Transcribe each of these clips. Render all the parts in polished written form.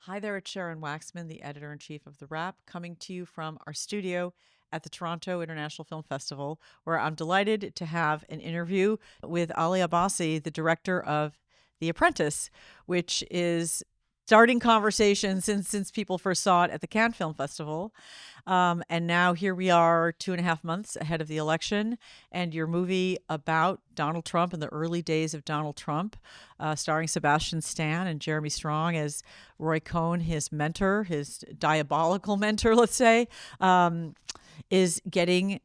Hi there, it's Sharon Waxman, the editor-in-chief of TheWrap, coming to you from our studio at the Toronto International Film Festival, where I'm delighted to have an interview with Ali Abbasi, the director of The Apprentice, which is starting conversation since people first saw it at the Cannes Film Festival. And now here we are 2.5 months ahead of the election, and your movie about Donald Trump in the early days of Donald Trump, starring Sebastian Stan and Jeremy Strong as Roy Cohn, his mentor, his diabolical mentor, let's say, is getting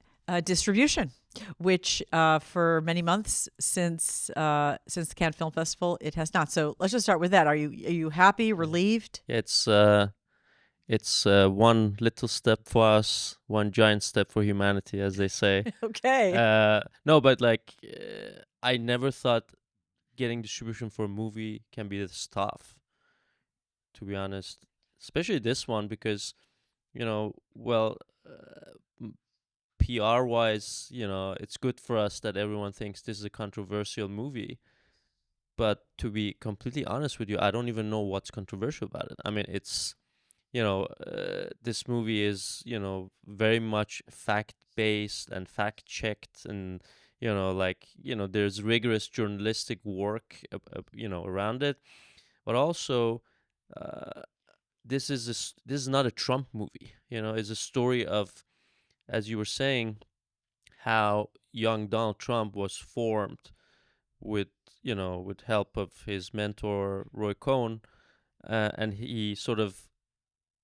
distribution, which for many months since the Cannes Film Festival, it has not. So let's just start with that. Are you happy, Yeah. relieved? Yeah, it's one little step for us, one giant step for humanity, as they say. Okay. No, but I never thought getting distribution for a movie can be this tough, to be honest. Especially this one because well, PR wise, it's good for us that everyone thinks this is a controversial movie. But to be completely honest with you, I don't even know what's controversial about it. I mean, this movie is very much fact based and fact checked, and there's rigorous journalistic work around it. But also, uh, this is not a Trump movie. It's a story of, as you were saying, how young Donald Trump was formed with with help of his mentor Roy Cohn, and he sort of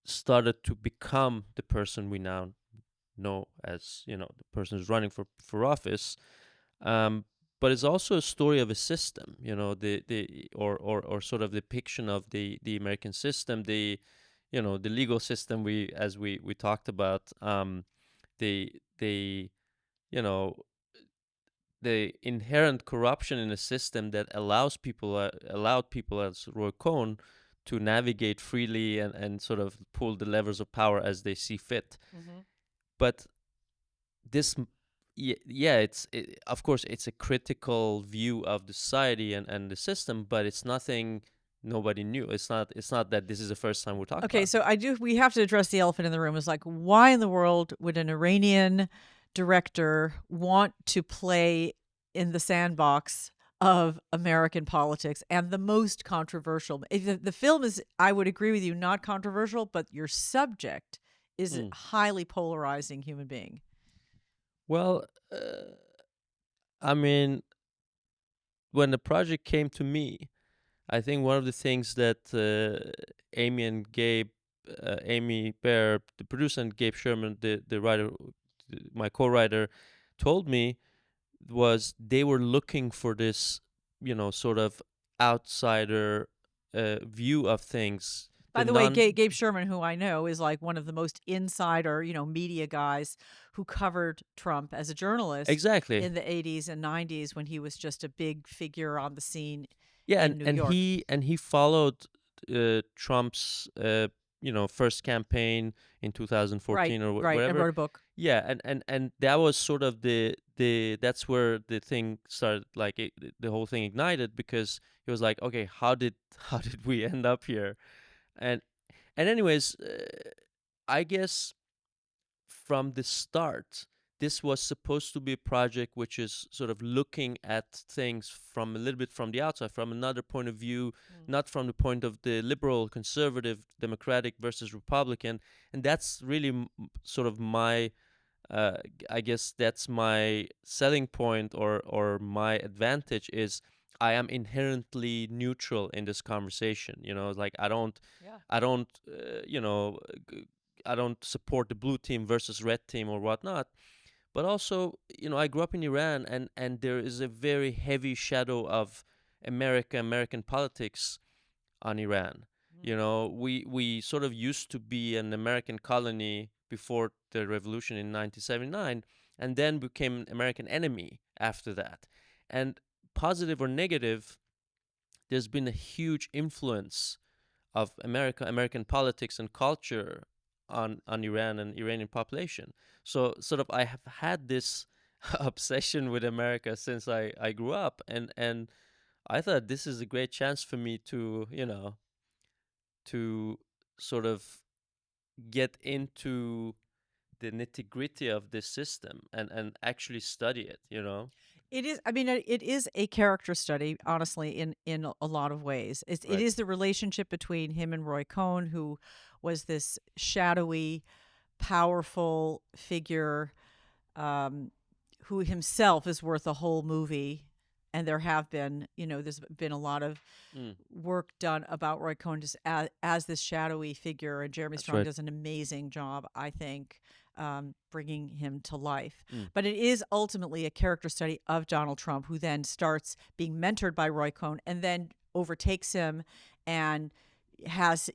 started to become the person we now know as the person who's running for office. um, but it's also a story of a system, the or sort of depiction of the American system, the legal system, we talked about, the you know the inherent corruption in a system that allowed people as Roy Cohn to navigate freely and sort of pull the levers of power as they see fit. Hmm. But this, yeah, of course it's a critical view of the society and the system, but it's nothing nobody knew. It's not that this is the first time we're talking Okay, about so we have to address the elephant in the room. Is like, why in the world would an Iranian director want to play in the sandbox of American politics and the most controversial? The film is, I would agree with you, not controversial, but your subject is a it. highly polarizing human being. Well, I mean, when the project came to me, I think one of the things that Amy and Gabe, Amy Bear, the producer, and Gabe Sherman, the writer, my co-writer, told me was they were looking for this, sort of outsider view of things. By The the way, non Gabe Sherman, who I know is like one of the most insider, media guys who covered Trump as a journalist exactly. in the 80s and 90s when he was just a big figure on the scene Yeah, in New and York. he followed Trump's first campaign in Right, 2014 or right. And whatever. wrote a book. Yeah, and that was sort of the that's where the thing started, like the whole thing ignited, because he was like, okay, how did how did we end up here? And anyways, I guess from the start, this was supposed to be a project which is sort of looking at things from a little bit from the outside, from another point of view, Mm. not from the point of the liberal, conservative, democratic versus Republican. And that's really sort of my, I guess that's my selling point, or my advantage is I am inherently neutral in this conversation. Like Yeah. I don't, I don't support the blue team versus red team or whatnot. But also, I grew up in Iran, and there is a very heavy shadow of American politics on Iran. Mm. We sort of used to be an American colony before the revolution in 1979, and then became an American enemy after that. And positive or negative, there's been a huge influence of American politics and culture on Iran and Iranian population. So sort of I have had this obsession with America since I grew up, and I thought this is a great chance for me to to sort of get into the nitty gritty of this system and actually study it, you know? It is. I mean, it is a character study, honestly, in a lot of ways. It Right. is the relationship between him and Roy Cohn, who was this shadowy, powerful figure, um, who himself is worth a whole movie. And there have been, there's been a lot of Mm, work done about Roy Cohn just as this shadowy figure, and Jeremy that's Strong right. does an amazing job, I think, bringing him to life. Mm. But it is ultimately a character study of Donald Trump, who then starts being mentored by Roy Cohn and then overtakes him and has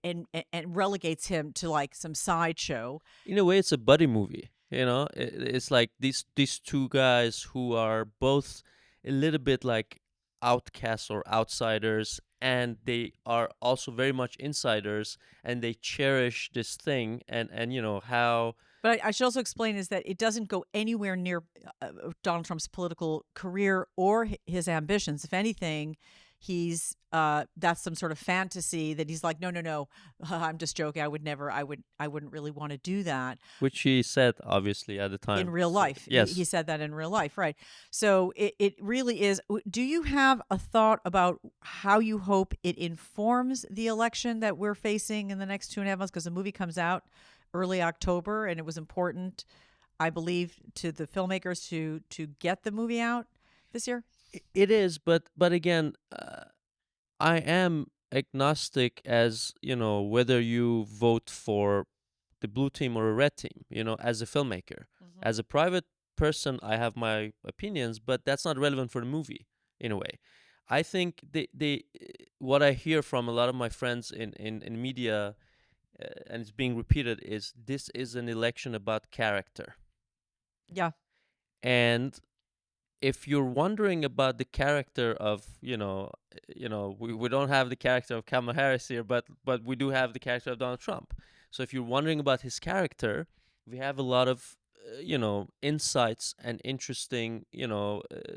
and relegates him to like some sideshow. In a way, it's a buddy movie. You know, it's like these two guys who are both a little bit like outcasts or outsiders, and they are also very much insiders, and they cherish this thing, and you know how. But I should also explain is that it doesn't go anywhere near Donald Trump's political career or his ambitions. If anything, he's that's some sort of fantasy that he's like, no, no, no, I'm just joking. I wouldn't really want to do that Which he said obviously at the in time. real So life. He yes. said that in real life, right? So it really is. Do you have a thought about how you hope it informs the election that we're facing in the next 2.5 months? Because the movie comes out early October, and it was important, I believe, to the filmmakers to get the movie out this year. It is, but again, I am agnostic as you know whether you vote for the blue team or a red team. You know, as a filmmaker, Hmm. as a private person, I have my opinions, but that's not relevant for the movie in a way. I think they what I hear from a lot of my friends in media, and it's being repeated, is this is an election about character. Yeah, And if you're wondering about the character of we don't have the character of Kamala Harris here, but we do have the character of Donald Trump. So if you're wondering about his character, we have a lot of insights and interesting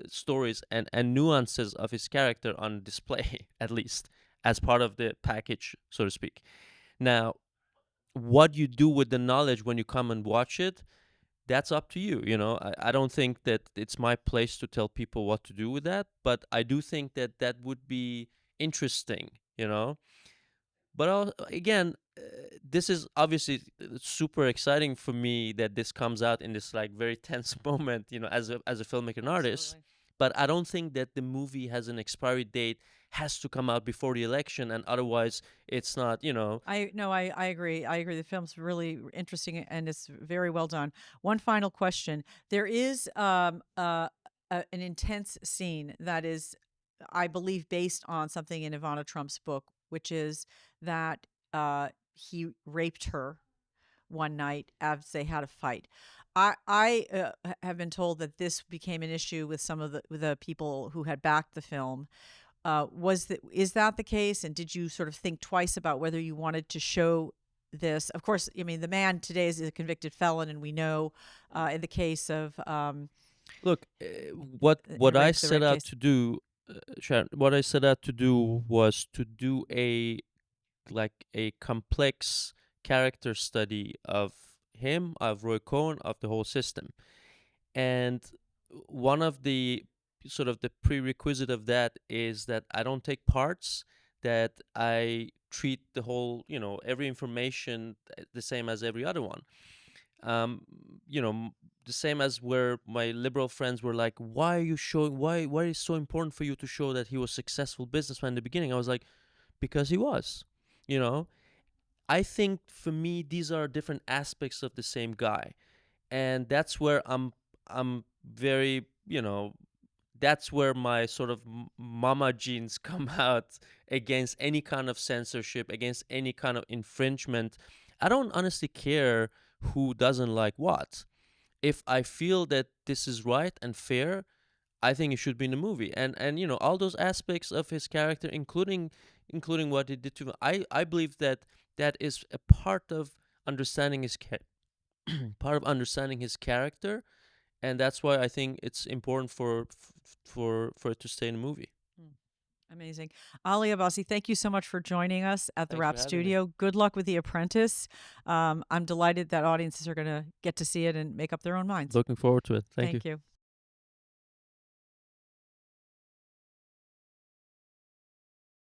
stories and nuances of his character on display at least as part of the package, so to speak. Now, what you do with the knowledge when you come and watch it, that's up to you. You know, I don't think that it's my place to tell people what to do with that, but I do think that that would be interesting, you know. But again, this is obviously super exciting for me that this comes out in this like very tense moment, you know, as a filmmaker and artist. absolutely. But I don't think that the movie has an expiry date, has to come out before the election, and otherwise it's not, you know. I no, I agree. I agree. The film's really interesting and it's very well done. One final question: there is an intense scene that is, I believe, based on something in Ivana Trump's book, which is that he raped her one night as they had a fight. I have been told that this became an issue with some of the people who had backed the film. Is that the case? And did you sort of think twice about whether you wanted to show this? Of course, I mean the man today is a convicted felon, and we know in the case of Look, what in what I the set rape out case. to do, Sharon, what I set out to do was to do a complex character study of him, of Roy Cohn, of the whole system. And one of the sort of the prerequisite of that is that I don't take parts, that I treat the whole, every information the same as every other one. um you know m- the same as where my liberal friends were like, why are you showing, why is it so important for you to show that he was a successful businessman in the beginning? I was like, because he was. you know I think for me these are different aspects of the same guy, and that's where I'm very, that's where my sort of mama genes come out against any kind of censorship, against any kind of infringement. I don't honestly care who doesn't like what. If I feel that this is right and fair, I think it should be in the movie. And all those aspects of his character, including what he did to me, I believe that that is a part of understanding part of understanding his character, and that's why I think it's important for it to stay in the movie. Hmm. Amazing. Ali Abbasi, thank you so much for joining us at the Thanks for Wrap having me. Studio. Good luck with The Apprentice. I'm delighted that audiences are going to get to see it and make up their own minds. Looking forward to it. Thank you. Thank you.